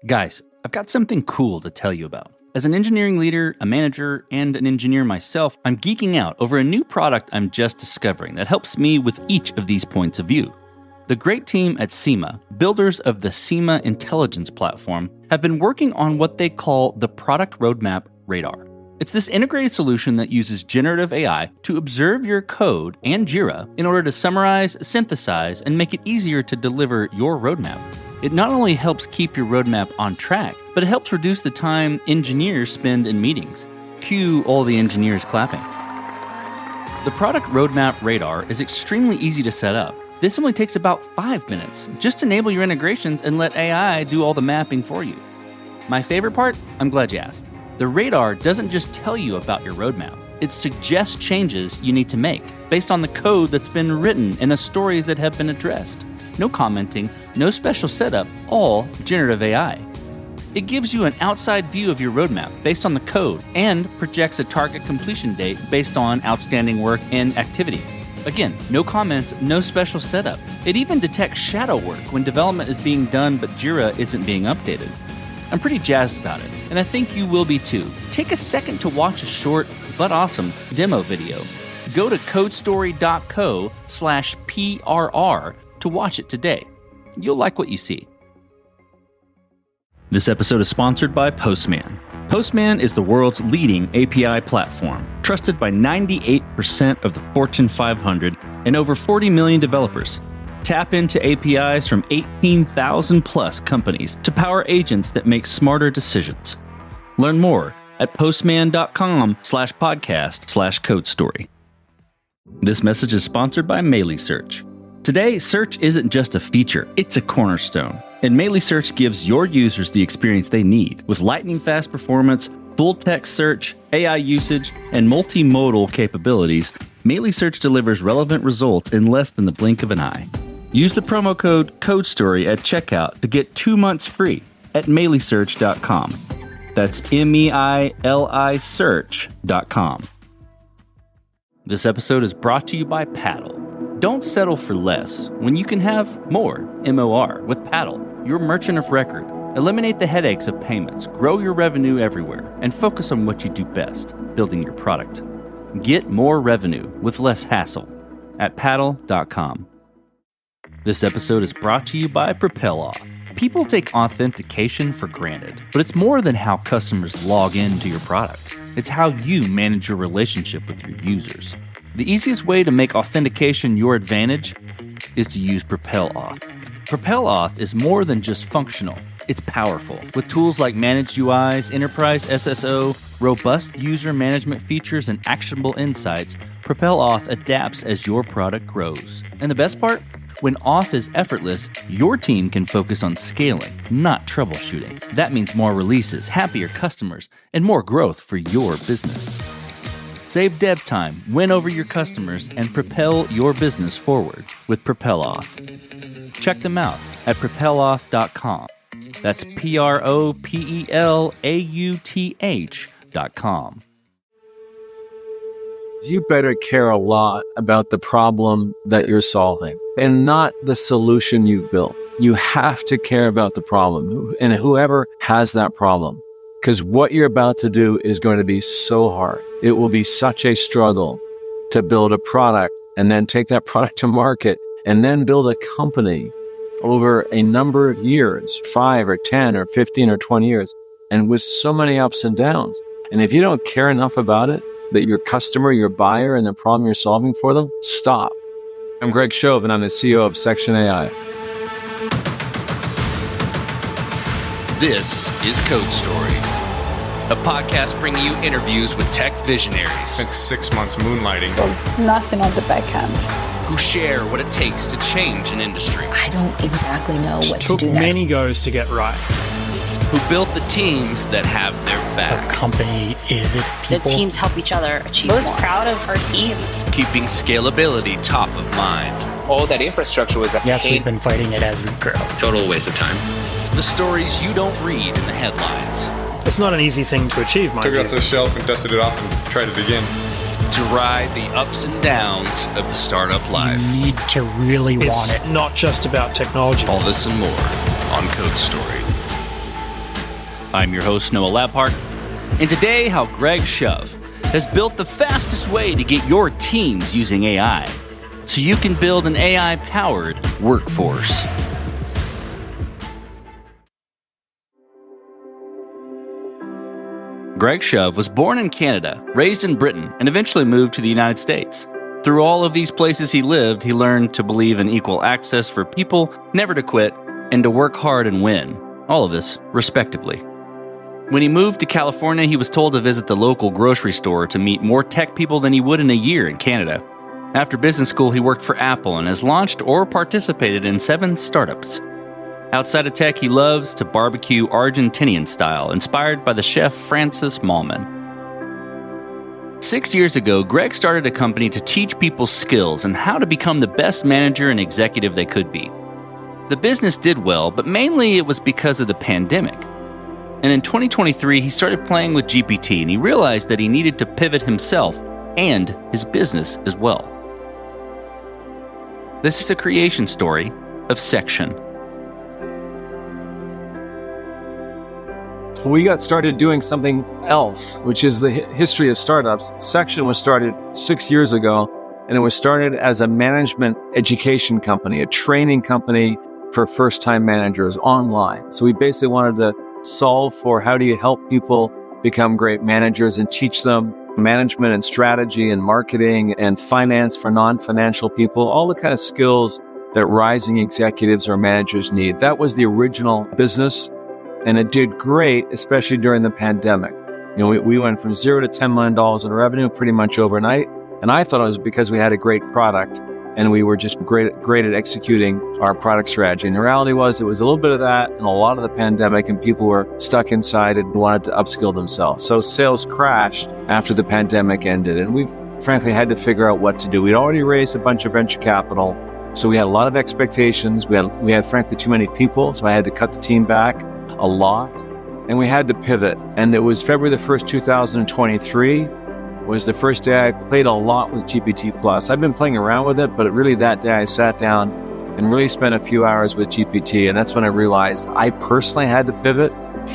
Guys, I've got something cool to tell you about. As an engineering leader, a manager, and an engineer myself, I'm geeking out over a new product I'm just discovering that helps me with each of these points of view. The great team at SEMA, builders of the SEMA Intelligence Platform, have been working on what they call the Product Roadmap Radar. It's this integrated solution that uses generative AI to observe your code and Jira in order to summarize, synthesize, and make it easier to deliver your roadmap. It not only helps keep your roadmap on track, but it helps reduce the time engineers spend in meetings. Cue all the engineers clapping. The Product Roadmap Radar is extremely easy to set up. This only takes about 5 minutes. Just enable your integrations and let AI do all the mapping for you. My favorite part? I'm glad you asked. The radar doesn't just tell you about your roadmap. It suggests changes you need to make based on the code that's been written and the stories that have been addressed. No commenting, no special setup, all generative AI. It gives you an outside view of your roadmap based on the code and projects a target completion date based on outstanding work and activity. Again, no comments, no special setup. It even detects shadow work when development is being done but Jira isn't being updated. I'm pretty jazzed about it, and I think you will be too. Take a second to watch a short but awesome demo video. Go to codestory.co/PRR to watch it today. You'll like what you see. This episode is sponsored by Postman. Postman is the world's leading API platform, trusted by 98% of the Fortune 500 and over 40 million developers. Tap into APIs from 18,000 plus companies to power agents that make smarter decisions. Learn more at postman.com/podcast/codestory. This message is sponsored by Melee Search. Today, search isn't just a feature, it's a cornerstone. And Melee Search gives your users the experience they need with lightning-fast performance, full-text search, AI usage, and multimodal capabilities. Melee Search delivers relevant results in less than the blink of an eye. Use the promo code CODESTORY at checkout to get 2 months free at meleesearch.com. That's MEILI search.com. This episode is brought to you by Paddle. Don't settle for less when you can have more, MOR, with Paddle, your merchant of record. Eliminate the headaches of payments, grow your revenue everywhere, and focus on what you do best, building your product. Get more revenue with less hassle at paddle.com. This episode is brought to you by PropelOff. People take authentication for granted, but it's more than how customers log into your product. It's how you manage your relationship with your users. The easiest way to make authentication your advantage is to use PropelOff. PropelOff is more than just functional. It's powerful. With tools like Managed UIs, Enterprise SSO, robust user management features, and actionable insights, PropelOff adapts as your product grows. And the best part? When Auth is effortless, your team can focus on scaling, not troubleshooting. That means more releases, happier customers, and more growth for your business. Save dev time, win over your customers, and propel your business forward with PropelOff. Check them out at propeloff.com. That's PROPELAUTH.com. You better care a lot about the problem that you're solving and not the solution you've built. You have to care about the problem and whoever has that problem, because what you're about to do is going to be so hard. It will be such a struggle to build a product and then take that product to market and then build a company over a number of years, 5 or 10 or 15 or 20 years, and with so many ups and downs. And if you don't care enough about it, that your customer, your buyer, and the problem you're solving for them, stop. I'm Greg Shove, and I'm the CEO of Section AI. This is Code Story, a podcast bringing you interviews with tech visionaries. Spent 6 months moonlighting. There's nothing on the back end. Who share what it takes to change an industry. I don't exactly know what to do next. Took many goes to get right. Who built the teams that have their back. A company is its people. The teams help each other achieve more. I was proud of our team. Keeping scalability top of mind. All that infrastructure was a Yes, we've been fighting it as we grow. Total waste of time. The stories you don't read in the headlines. It's not an easy thing to achieve, mind Took you. it off the shelf and dusted it off and tried it again. To ride the ups and downs of the startup life. You need to really want it. It's not just about technology. All this and more on Code Story. I'm your host, Noah Labhart, and today how Greg Shove has built the fastest way to get your teams using AI so you can build an AI-powered workforce. Greg Shove was born in Canada, raised in Britain, and eventually moved to the United States. Through all of these places he lived, he learned to believe in equal access for people, never to quit, and to work hard and win. All of this, respectively. When he moved to California, he was told to visit the local grocery store to meet more tech people than he would in a year in Canada. After business school, he worked for Apple and has launched or participated in 7 startups. Outside of tech, he loves to barbecue Argentinian style, inspired by the chef Francis Mallman. 6 years ago, Greg started a company to teach people skills and how to become the best manager and executive they could be. The business did well, but mainly it was because of the pandemic. And in 2023, he started playing with GPT, and he realized that he needed to pivot himself and his business as well. This is a creation story of Section. We got started doing something else, which is the history of startups. Section was started 6 years ago, and it was started as a management education company, a training company for first-time managers online. So we basically wanted to solve for how do you help people become great managers and teach them management and strategy and marketing and finance for non-financial people, all the kind of skills that rising executives or managers need. That was the original business, and it did great, especially during the pandemic. We went from $0 to $10 million in revenue pretty much overnight, and I thought it was because we had a great product and we were just great at executing our product strategy. And the reality was it was a little bit of that and a lot of the pandemic, and people were stuck inside and wanted to upskill themselves. So sales crashed after the pandemic ended, and we've frankly had to figure out what to do. We'd already raised a bunch of venture capital, so we had a lot of expectations. We had frankly too many people, so I had to cut the team back a lot, and we had to pivot. And it was February the 1st, 2023. Was the first day I played a lot with GPT+. I've been playing around with it, but really that day I sat down and really spent a few hours with GPT, and that's when I realized I personally had to pivot.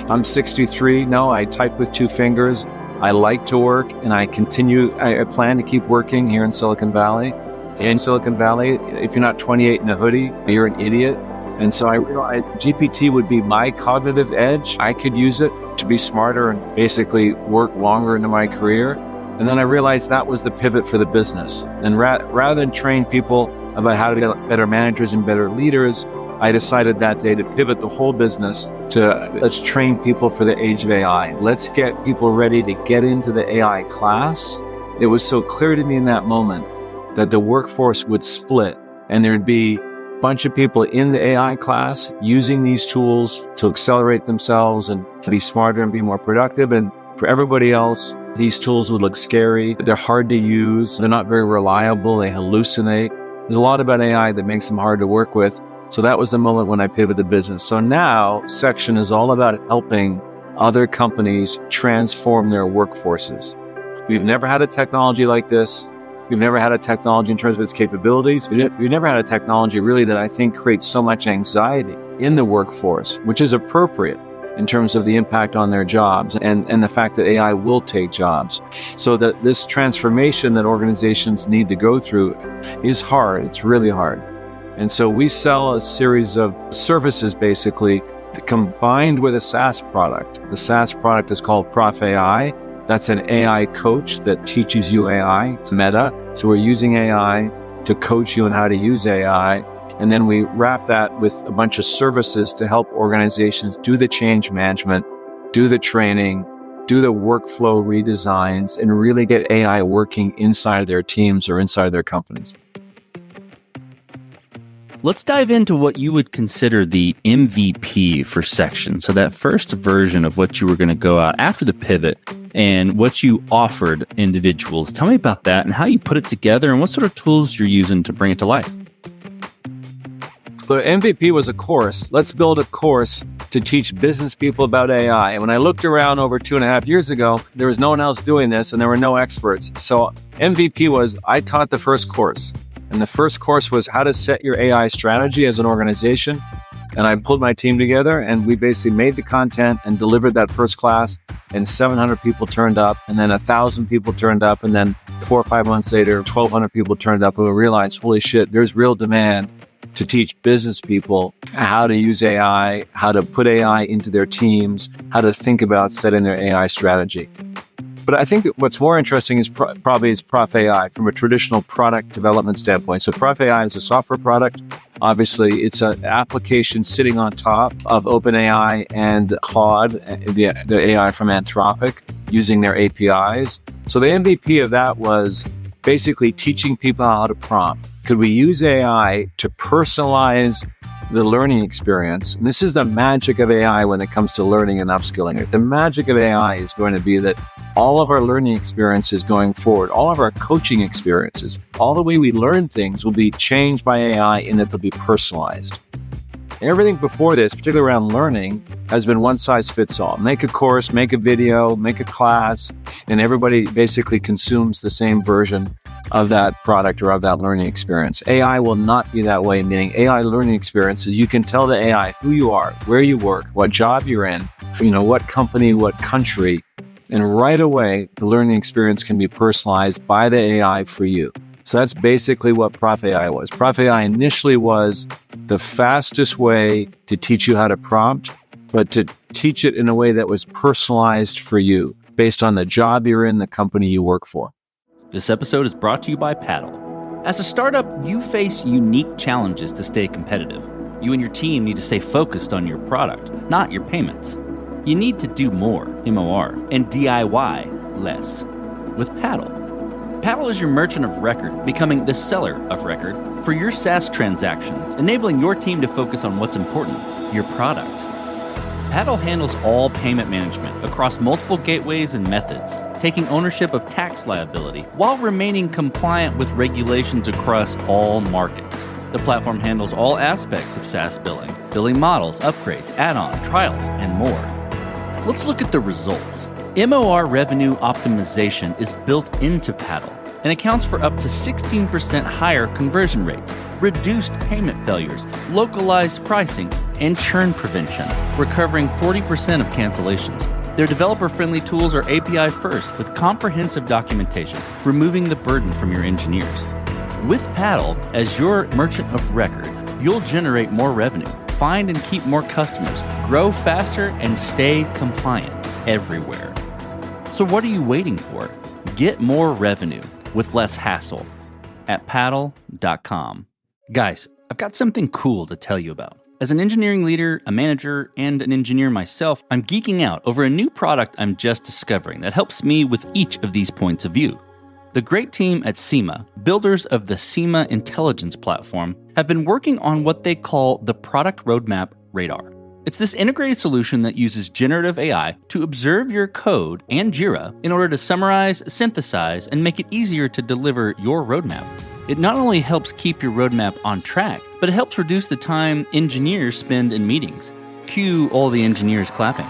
I'm 63 now. I type with 2 fingers. I like to work, and I plan to keep working here in Silicon Valley. In Silicon Valley, if you're not 28 in a hoodie, you're an idiot. And so I realized GPT would be my cognitive edge. I could use it to be smarter and basically work longer into my career. And then I realized that was the pivot for the business. And rather than train people about how to get better managers and better leaders, I decided that day to pivot the whole business to let's train people for the age of AI. Let's get people ready to get into the AI class. It was so clear to me in that moment that the workforce would split, and there'd be a bunch of people in the AI class using these tools to accelerate themselves and to be smarter and be more productive. And for everybody else, these tools would look scary. They're hard to use. They're not very reliable. They hallucinate. There's a lot about AI that makes them hard to work with. So that was the moment when I pivoted the business. So now Section is all about helping other companies transform their workforces. We've never had a technology like this. We've never had a technology in terms of its capabilities. We've never had a technology really that I think creates so much anxiety in the workforce, which is appropriate in terms of the impact on their jobs and the fact that AI will take jobs. So that this transformation that organizations need to go through is hard. It's really hard. And so we sell a series of services basically combined with a SaaS product. The SaaS product is called Prof AI. That's an AI coach that teaches you AI. It's Meta. So we're using AI to coach you on how to use AI. And then we wrap that with a bunch of services to help organizations do the change management, do the training, do the workflow redesigns, and really get AI working inside their teams or inside their companies. Let's dive into what you would consider the MVP for Section. So that first version of what you were going to go out after the pivot and what you offered individuals. Tell me about that and how you put it together and what sort of tools you're using to bring it to life. The MVP was a course. Let's build a course to teach business people about AI. And when I looked around over 2.5 years ago, there was no one else doing this and there were no experts. So MVP was, I taught the first course. And the first course was how to set your AI strategy as an organization. And I pulled my team together and we basically made the content and delivered that first class, and 700 people turned up, and then 1,000 people turned up, and then 4 or 5 months later, 1,200 people turned up, and we realized, holy shit, there's real demand to teach business people how to use AI, how to put AI into their teams, how to think about setting their AI strategy. But I think that what's more interesting is probably Prof AI from a traditional product development standpoint. So Prof AI is a software product. Obviously, it's an application sitting on top of OpenAI and Claude, the AI from Anthropic, using their APIs. So the MVP of that was basically teaching people how to prompt. Could we use AI to personalize the learning experience? And this is the magic of AI when it comes to learning and upskilling. The magic of AI is going to be that all of our learning experiences going forward, all of our coaching experiences, all the way we learn things will be changed by AI in that they'll be personalized. Everything before this, particularly around learning, has been one size fits all. Make a course, make a video, make a class, and everybody basically consumes the same version of that product or of that learning experience. AI will not be that way, meaning AI learning experiences, you can tell the AI who you are, where you work, what job you're in, what company, what country, and right away, the learning experience can be personalized by the AI for you. So that's basically what Prof AI was. Prof AI initially was the fastest way to teach you how to prompt, but to teach it in a way that was personalized for you, based on the job you're in, the company you work for. This episode is brought to you by Paddle. As a startup, you face unique challenges to stay competitive. You and your team need to stay focused on your product, not your payments. You need to do more, MOR, and DIY less. With Paddle. Paddle is your merchant of record, becoming the seller of record for your SaaS transactions, enabling your team to focus on what's important, your product. Paddle handles all payment management across multiple gateways and methods, taking ownership of tax liability while remaining compliant with regulations across all markets. The platform handles all aspects of SaaS billing models, upgrades, add-on, trials, and more. Let's look at the results. MOR revenue optimization is built into Paddle and accounts for up to 16% higher conversion rates, reduced payment failures, localized pricing, and churn prevention, recovering 40% of cancellations. Their developer-friendly tools are API first with comprehensive documentation, removing the burden from your engineers. With Paddle as your merchant of record, you'll generate more revenue, find and keep more customers, grow faster, and stay compliant everywhere. So what are you waiting for? Get more revenue with less hassle at paddle.com. Guys, I've got something cool to tell you about. As an engineering leader, a manager, and an engineer myself, I'm geeking out over a new product I'm just discovering that helps me with each of these points of view. The great team at SEMA, builders of the SEMA Intelligence Platform, have been working on what they call the Product Roadmap Radar. It's this integrated solution that uses generative AI to observe your code and Jira in order to summarize, synthesize, and make it easier to deliver your roadmap. It not only helps keep your roadmap on track, but it helps reduce the time engineers spend in meetings. Cue all the engineers clapping.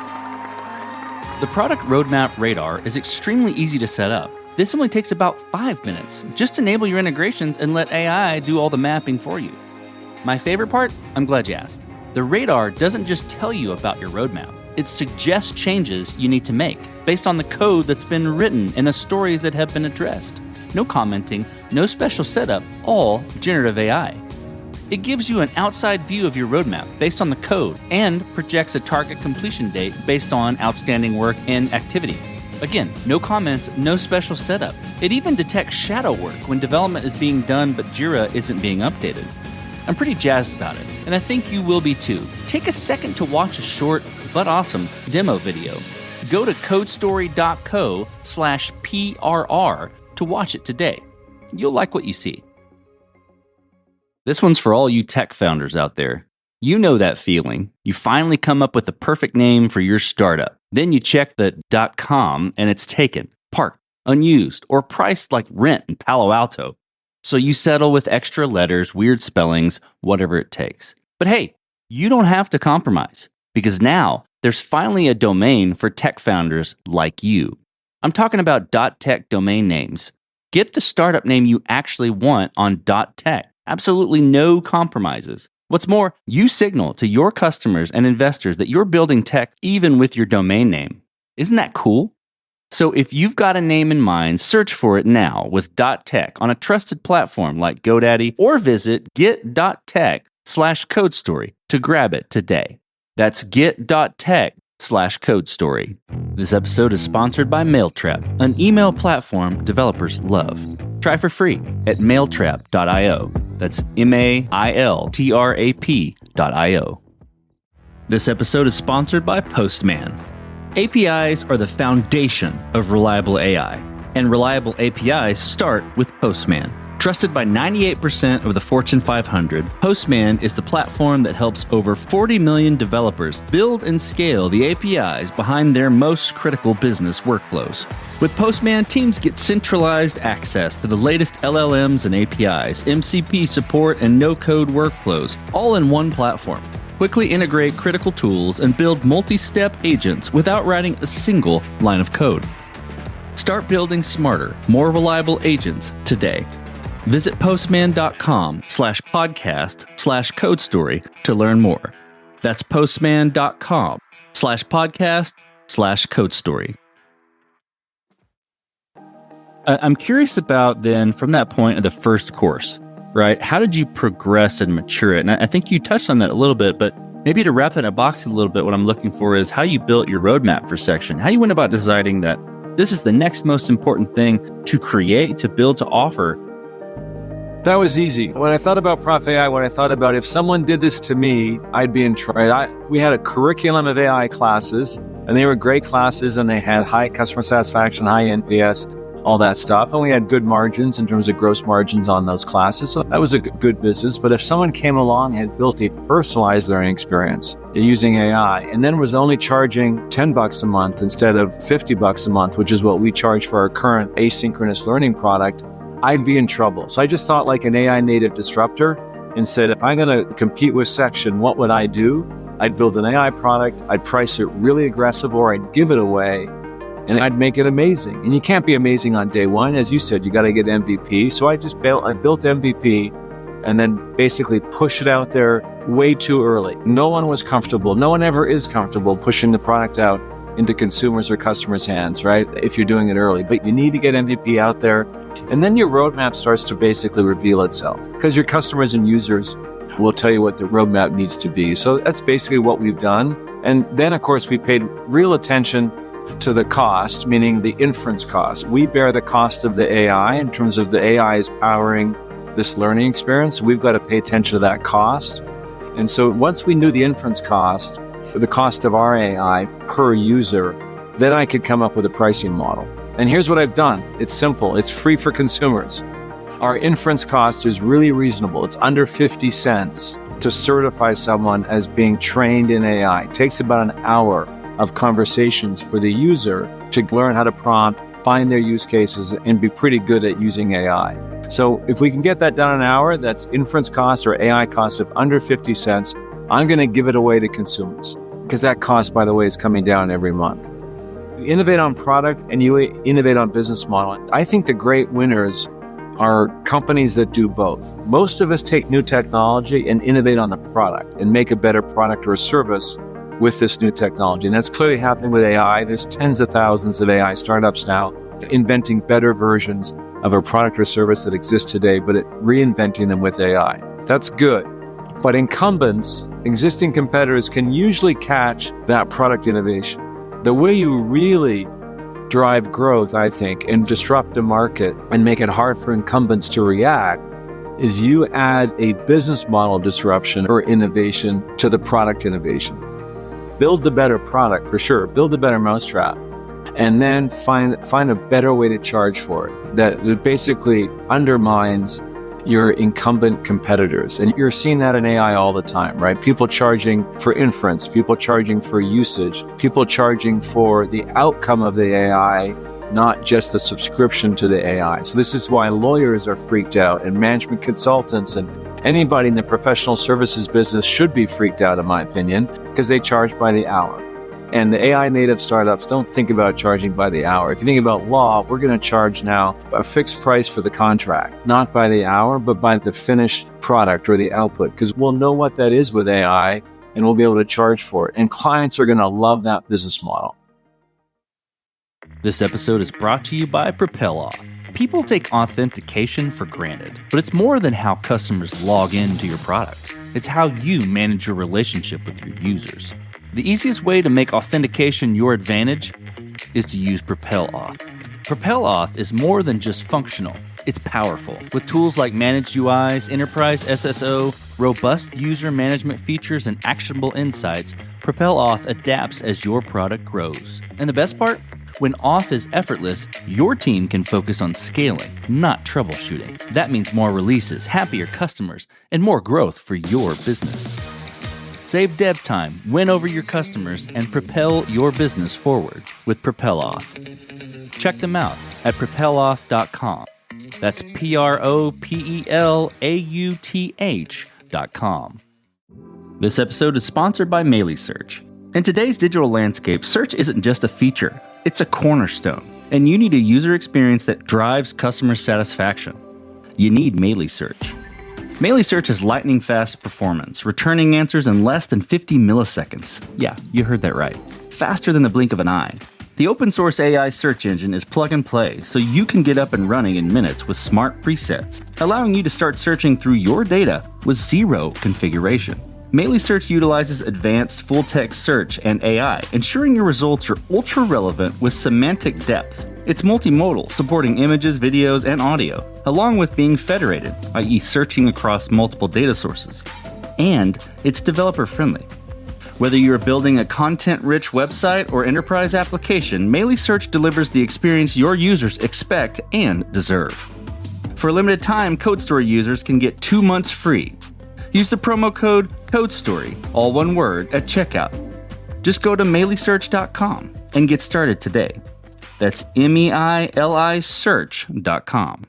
The Product Roadmap Radar is extremely easy to set up. This only takes about 5 minutes. Just enable your integrations and let AI do all the mapping for you. My favorite part? I'm glad you asked. The radar doesn't just tell you about your roadmap. It suggests changes you need to make based on the code that's been written and the stories that have been addressed. No commenting, no special setup, all generative AI. It gives you an outside view of your roadmap based on the code and projects a target completion date based on outstanding work and activity. Again, no comments, no special setup. It even detects shadow work when development is being done but Jira isn't being updated. I'm pretty jazzed about it, and I think you will be too. Take a second to watch a short but awesome demo video. Go to codestory.co/PRR to watch it today. You'll like what you see. This one's for all you tech founders out there. You know that feeling. You finally come up with the perfect name for your startup. Then you check the .com and it's taken, parked, unused, or priced like rent in Palo Alto. So you settle with extra letters, weird spellings, whatever it takes. But hey, you don't have to compromise because now there's finally a domain for tech founders like you. I'm talking about .tech domain names. Get the startup name you actually want on .tech. Absolutely no compromises. What's more, you signal to your customers and investors that you're building tech even with your domain name. Isn't that cool? So if you've got a name in mind, search for it now with .tech on a trusted platform like GoDaddy, or visit get.tech/codestory to grab it today. That's get.tech/codestory. This episode is sponsored by Mailtrap, an email platform developers love. Try for free at mailtrap.io. That's mailtrap.io. This episode is sponsored by Postman. APIs are the foundation of reliable AI, and reliable APIs start with Postman. Trusted by 98% of the Fortune 500, Postman is the platform that helps over 40 million developers build and scale the APIs behind their most critical business workflows. With Postman, teams get centralized access to the latest LLMs and APIs, MCP support, and no-code workflows, all in one platform. Quickly integrate critical tools and build multi-step agents without writing a single line of code. Start building smarter, more reliable agents today. Visit postman.com/podcast/codestory to learn more. That's postman.com/podcast/codestory. I'm curious about then, from that point of the first course, right? How did you progress and mature it? And I think you touched on that a little bit, but maybe to wrap it in a box a little bit, what I'm looking for is how you built your roadmap for section, how you went about deciding that this is the next most important thing to create, to build, to offer. That was easy. When I thought about Prof AI, when I thought about if someone did this to me, I'd be in trouble. We had a curriculum of AI classes, and they were great classes, and they had high customer satisfaction, high NPS, all that stuff. And we had good margins in terms of gross margins on those classes. So that was a good business. But if someone came along and had built a personalized learning experience using AI, and then was only charging $10 a month instead of $50 a month, which is what we charge for our current asynchronous learning product, I'd be in trouble. So I just thought like an AI native disruptor and said, if I'm going to compete with Section, what would I do? I'd build an AI product, I'd price it really aggressive, or I'd give it away, and I'd make it amazing. And you can't be amazing on day one. As you said, you got to get MVP. So I built MVP and then basically push it out there way too early. No one was comfortable. No one ever is comfortable pushing the product out into consumers or customers' hands, right? If you're doing it early. But you need to get MVP out there. And then your roadmap starts to basically reveal itself because your customers and users will tell you what the roadmap needs to be. So that's basically what we've done. And then, of course, we paid real attention to the cost, meaning the inference cost. We bear the cost of the AI in terms of the AI is powering this learning experience. We've got to pay attention to that cost. And so once we knew the inference cost, the cost of our AI per user, then I could come up with a pricing model. And here's what I've done. It's simple. It's free for consumers. Our inference cost is really reasonable. It's under 50 cents to certify someone as being trained in AI. It takes about an hour of conversations for the user to learn how to prompt, find their use cases, and be pretty good at using AI. So if we can get that done in an hour, that's inference cost or AI cost of under 50 cents. I'm going to give it away to consumers because that cost, by the way, is coming down every month. You innovate on product and you innovate on business model. I think the great winners are companies that do both. Most of us take new technology and innovate on the product and make a better product or a service with this new technology. And that's clearly happening with AI. There's tens of thousands of AI startups now inventing better versions of a product or service that exists today, but reinventing them with AI. That's good. But incumbents, existing competitors, can usually catch that product innovation. The way you really drive growth, I think, and disrupt the market and make it hard for incumbents to react is you add a business model disruption or innovation to the product innovation. Build the better product, for sure. Build the better mousetrap. And then find a better way to charge for it that basically undermines your incumbent competitors. And you're seeing that in AI all the time, right? People charging for inference, people charging for usage, people charging for the outcome of the AI, not just the subscription to the AI. So this is why lawyers are freaked out, and management consultants and anybody in the professional services business should be freaked out, in my opinion, because they charge by the hour. And the AI native startups don't think about charging by the hour. If you think about law, we're going to charge now a fixed price for the contract, not by the hour, but by the finished product or the output, because we'll know what that is with AI and we'll be able to charge for it. And clients are going to love that business model. This episode is brought to you by PropelOff. People take authentication for granted, but it's more than how customers log into your product. It's how you manage your relationship with your users. The easiest way to make authentication your advantage is to use PropelOff. PropelOff is more than just functional. It's powerful. With tools like Managed UIs, Enterprise SSO, robust user management features, and actionable insights, PropelOff adapts as your product grows. And the best part? When off is effortless, your team can focus on scaling, not troubleshooting. That means more releases, happier customers, and more growth for your business. Save dev time, win over your customers, and propel your business forward with PropelOff. Check them out at propeloff.com. That's PROPELAUTH.com. This episode is sponsored by Search. In today's digital landscape, search isn't just a feature, it's a cornerstone. And you need a user experience that drives customer satisfaction. You need Search. Search has lightning-fast performance, returning answers in less than 50 milliseconds. Yeah, you heard that right. Faster than the blink of an eye. The open-source AI search engine is plug-and-play, so you can get up and running in minutes with smart presets, allowing you to start searching through your data with zero configuration. Search utilizes advanced full-text search and AI, ensuring your results are ultra-relevant with semantic depth. It's multimodal, supporting images, videos, and audio, along with being federated, i.e. searching across multiple data sources. And it's developer-friendly. Whether you're building a content-rich website or enterprise application, Search delivers the experience your users expect and deserve. For a limited time, CodeStory users can get 2 months free. Use the promo code CODESTORY, all one word, at checkout. Just go to MailySearch.com and get started today. That's MEILI search.com.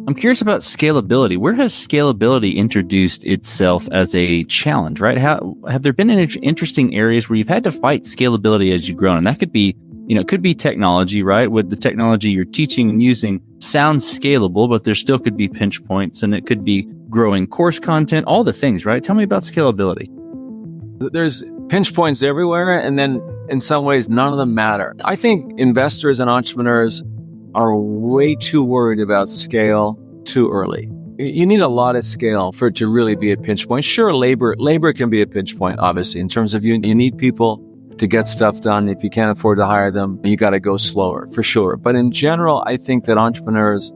I'm curious about scalability. Where has scalability introduced itself as a challenge, right? Have there been interesting areas where you've had to fight scalability as you've grown? And that could be, it could be technology, right? With the technology you're teaching and using sounds scalable, but there still could be pinch points, and it could be growing course content, all the things, right? Tell me about scalability. There's pinch points everywhere, and then in some ways, none of them matter. I think investors and entrepreneurs are way too worried about scale too early. You need a lot of scale for it to really be a pinch point. Sure, labor can be a pinch point, obviously, in terms of you need people to get stuff done. If you can't afford to hire them, you got to go slower, for sure. But in general, I think that entrepreneurs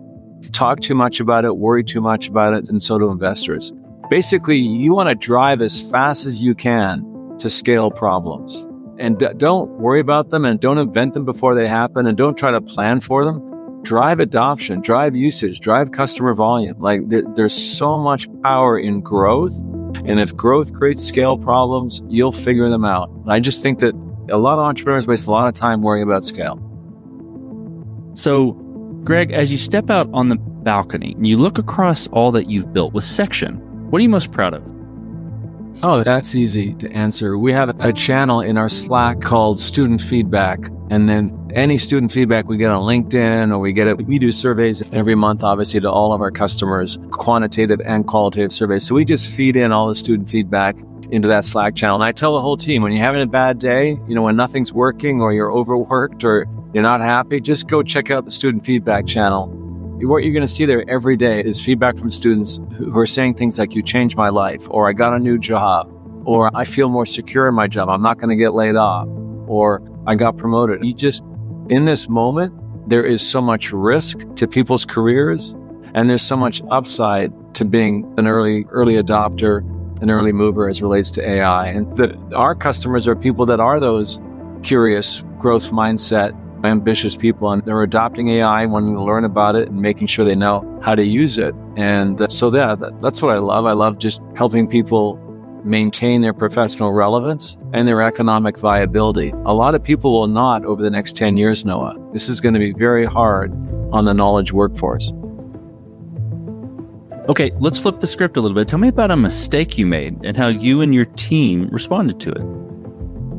talk too much about it, worry too much about it, and so do investors. Basically, you want to drive as fast as you can to scale problems. And don't worry about them, and don't invent them before they happen, and don't try to plan for them. Drive adoption, drive usage, drive customer volume. Like there's so much power in growth. And if growth creates scale problems, you'll figure them out. And I just think that a lot of entrepreneurs waste a lot of time worrying about scale. So, Greg, as you step out on the balcony and you look across all that you've built with Section, what are you most proud of? Oh, that's easy to answer. We have a channel in our Slack called Student Feedback. And then any student feedback we get on LinkedIn, or we do surveys every month, obviously, to all of our customers, quantitative and qualitative surveys. So we just feed in all the student feedback into that Slack channel. And I tell the whole team, when you're having a bad day, when nothing's working or you're overworked or you're not happy, just go check out the student feedback channel. What you're going to see there every day is feedback from students who are saying things like, you changed my life, or I got a new job, or I feel more secure in my job, I'm not going to get laid off, or I got promoted. In this moment, there is so much risk to people's careers, and there's so much upside to being an early adopter, an early mover as relates to AI. And our customers are people that are those curious, growth mindset, ambitious people, and they're adopting AI, wanting to learn about it and making sure they know how to use it. And that's what I love. I love just helping people maintain their professional relevance and their economic viability. A lot of people will not over the next 10 years, Noah. This is going to be very hard on the knowledge workforce. Okay, let's flip the script a little bit. Tell me about a mistake you made and how you and your team responded to it.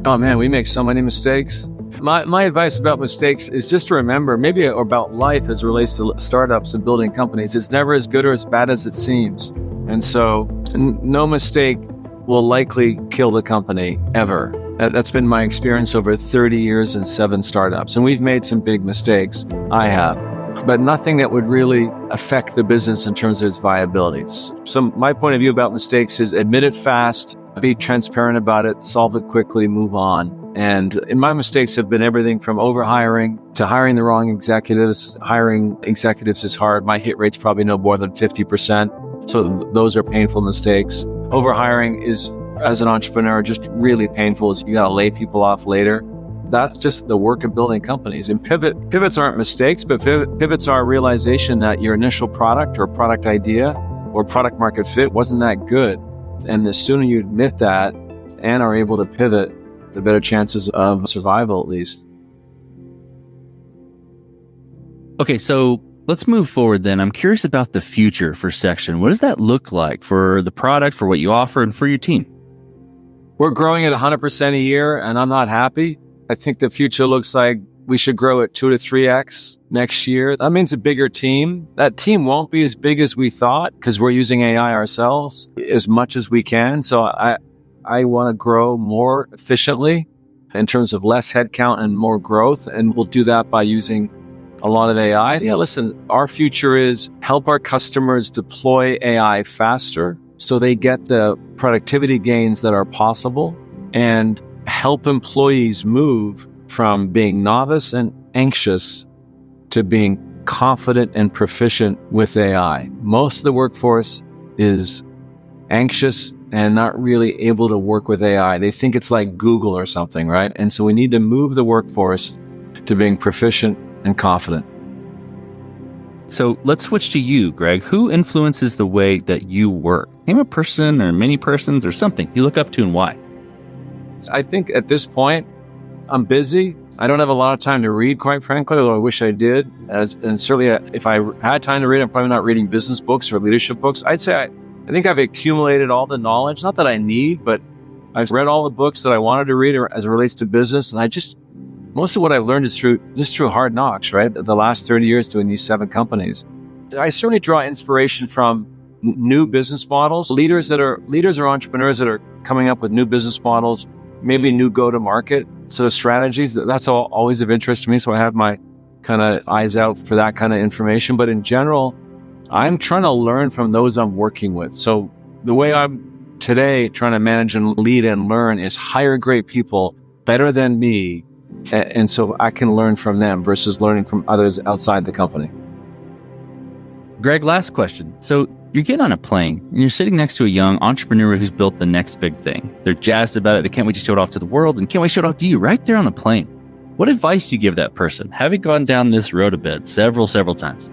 Oh man, we make so many mistakes. My advice about mistakes is just to remember, maybe about life as it relates to startups and building companies, it's never as good or as bad as it seems. And so no mistake will likely kill the company ever. That's been my experience over 30 years and 7 startups. And we've made some big mistakes. I have. But nothing that would really affect the business in terms of its viability. So my point of view about mistakes is admit it fast, be transparent about it, solve it quickly, move on. And my mistakes have been everything from overhiring to hiring the wrong executives. Hiring executives is hard. My hit rate's probably no more than 50%. So those are painful mistakes. Overhiring is, as an entrepreneur, just really painful. You got to lay people off later. That's just the work of building companies. And pivots aren't mistakes, but pivots are a realization that your initial product or product idea or product market fit wasn't that good. And the sooner you admit that and are able to pivot, the better chances of survival, at least. Okay, so let's move forward then. I'm curious about the future for Section. What does that look like for the product, for what you offer, and for your team? We're growing at 100% a year, and I'm not happy. I think the future looks like we should grow at 2 to 3x next year. That means a bigger team. That team won't be as big as we thought because we're using AI ourselves as much as we can. So I want to grow more efficiently in terms of less headcount and more growth. And we'll do that by using a lot of AI. Yeah, listen, our future is help our customers deploy AI faster so they get the productivity gains that are possible and help employees move from being novice and anxious to being confident and proficient with AI. Most of the workforce is anxious and not really able to work with AI. They think it's like Google or something, right? And so we need to move the workforce to being proficient and confident. So let's switch to you, Greg. Who influences the way that you work? Name a person or many persons or something you look up to and why. I think at this point, I'm busy. I don't have a lot of time to read, quite frankly, although I wish I did. And certainly if I had time to read, I'm probably not reading business books or leadership books. I'd say I think I've accumulated all the knowledge, not that I need, but I've read all the books that I wanted to read as it relates to business. And most of what I've learned is through hard knocks, right? The last 30 years doing these 7 companies. I certainly draw inspiration from new business models, leaders or entrepreneurs that are coming up with new business models, maybe new go-to-market sort of strategies. That's always of interest to me. So I have my kind of eyes out for that kind of information. But in general, I'm trying to learn from those I'm working with. So the way I'm today trying to manage and lead and learn is hire great people better than me. And so I can learn from them versus learning from others outside the company. Greg, last question. So you're getting on a plane and you're sitting next to a young entrepreneur who's built the next big thing. They're jazzed about it. They can't wait to show it off to the world and can't wait to show it off to you right there on the plane. What advice do you give that person, having gone down this road a bit several times?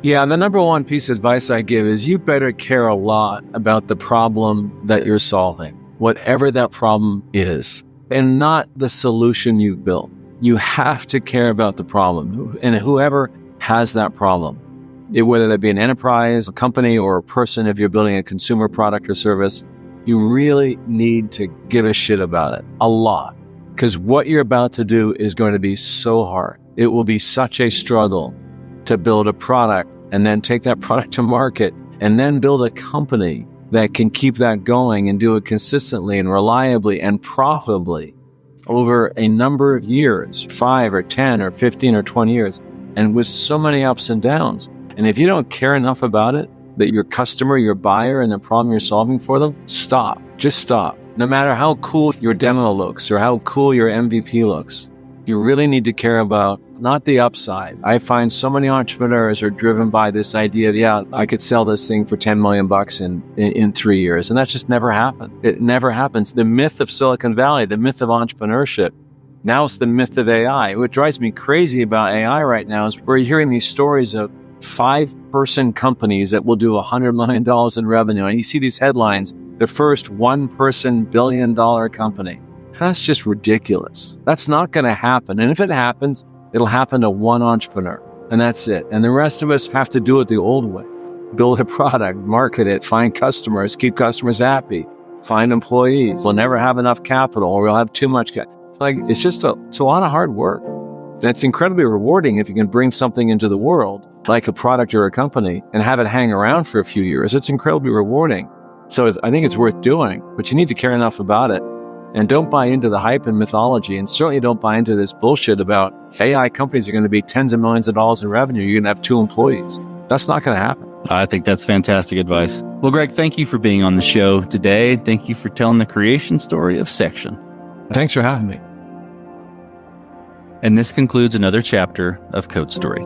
Yeah, and the number one piece of advice I give is you better care a lot about the problem that you're solving, whatever that problem is, and not the solution you've built. You have to care about the problem and whoever has that problem. Whether that be an enterprise, a company, or a person, if you're building a consumer product or service, you really need to give a shit about it a lot. Because what you're about to do is going to be so hard. It will be such a struggle to build a product and then take that product to market and then build a company that can keep that going and do it consistently and reliably and profitably over a number of years, 5 or 10 or 15 or 20 years, and with so many ups and downs. And if you don't care enough about it, that your customer, your buyer, and the problem you're solving for them, stop. Just stop. No matter how cool your demo looks or how cool your MVP looks, you really need to care about not the upside. I find so many entrepreneurs are driven by this idea of, yeah, I could sell this thing for $10 million in 3 years. And that's just never happened. It never happens. The myth of Silicon Valley, the myth of entrepreneurship, now it's the myth of AI. What drives me crazy about AI right now is we're hearing these stories of 5-person companies that will do $100 million in revenue. And you see these headlines, the first 1-person billion-dollar company. That's just ridiculous. That's not going to happen. And if it happens, it'll happen to one entrepreneur. And that's it. And the rest of us have to do it the old way. build a product, market it, find customers, keep customers happy, find employees. We'll never have enough capital or we'll have too much capital. It's a lot of hard work. And it's incredibly rewarding if you can bring something into the world, like a product or a company, and have it hang around for a few years. It's incredibly rewarding. So I think it's worth doing, but you need to care enough about it. And don't buy into the hype and mythology, and certainly don't buy into this bullshit about AI companies are going to be tens of millions of dollars in revenue. You're going to have 2 employees. That's not going to happen. I think that's fantastic advice. Well, Greg, thank you for being on the show today. Thank you for telling the creation story of Section. Thanks for having me. And this concludes another chapter of Code Story.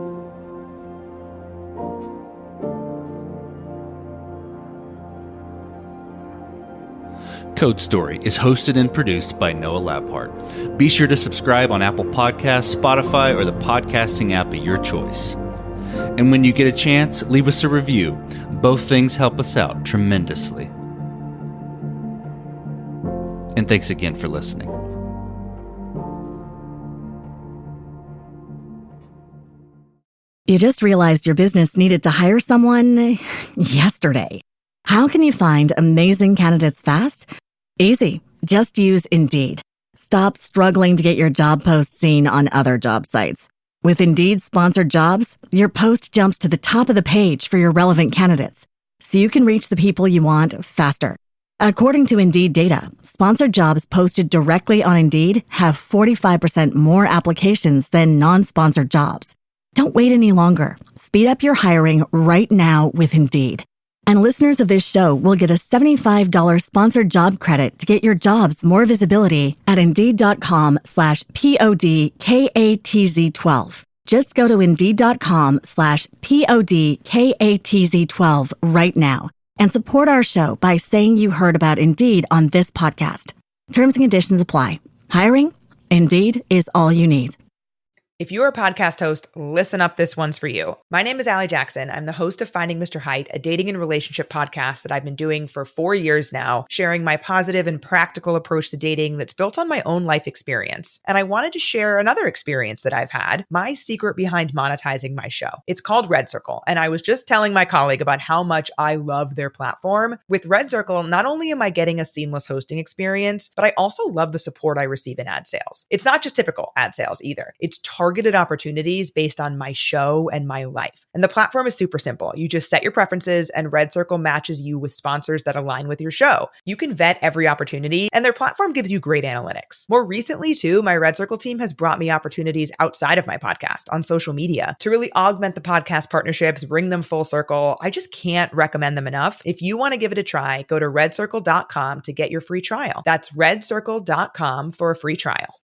Code Story is hosted and produced by Noah Labhart. Be sure to subscribe on Apple Podcasts, Spotify, or the podcasting app of your choice. And when you get a chance, leave us a review. Both things help us out tremendously. And thanks again for listening. You just realized your business needed to hire someone yesterday. How can you find amazing candidates fast? Easy. Just use Indeed. Stop struggling to get your job post seen on other job sites. With Indeed sponsored jobs, your post jumps to the top of the page for your relevant candidates, so you can reach the people you want faster. According to Indeed data, sponsored jobs posted directly on Indeed have 45% more applications than non-sponsored jobs. Don't wait any longer. Speed up your hiring right now with Indeed. And listeners of this show will get a $75 sponsored job credit to get your jobs more visibility at Indeed.com/PODKATZ12. Just go to Indeed.com/PODKATZ12 right now and support our show by saying you heard about Indeed on this podcast. Terms and conditions apply. Hiring? Indeed is all you need. If you're a podcast host, listen up, this one's for you. My name is Allie Jackson. I'm the host of Finding Mr. Height, a dating and relationship podcast that I've been doing for 4 years now, sharing my positive and practical approach to dating that's built on my own life experience. And I wanted to share another experience that I've had, my secret behind monetizing my show. It's called Red Circle, and I was just telling my colleague about how much I love their platform. With Red Circle, not only am I getting a seamless hosting experience, but I also love the support I receive in ad sales. It's not just typical ad sales either. It's targeted opportunities based on my show and my life. And the platform is super simple. You just set your preferences and Red Circle matches you with sponsors that align with your show. You can vet every opportunity and their platform gives you great analytics. More recently too, my Red Circle team has brought me opportunities outside of my podcast on social media to really augment the podcast partnerships, bring them full circle. I just can't recommend them enough. If you want to give it a try, go to redcircle.com to get your free trial. That's redcircle.com for a free trial.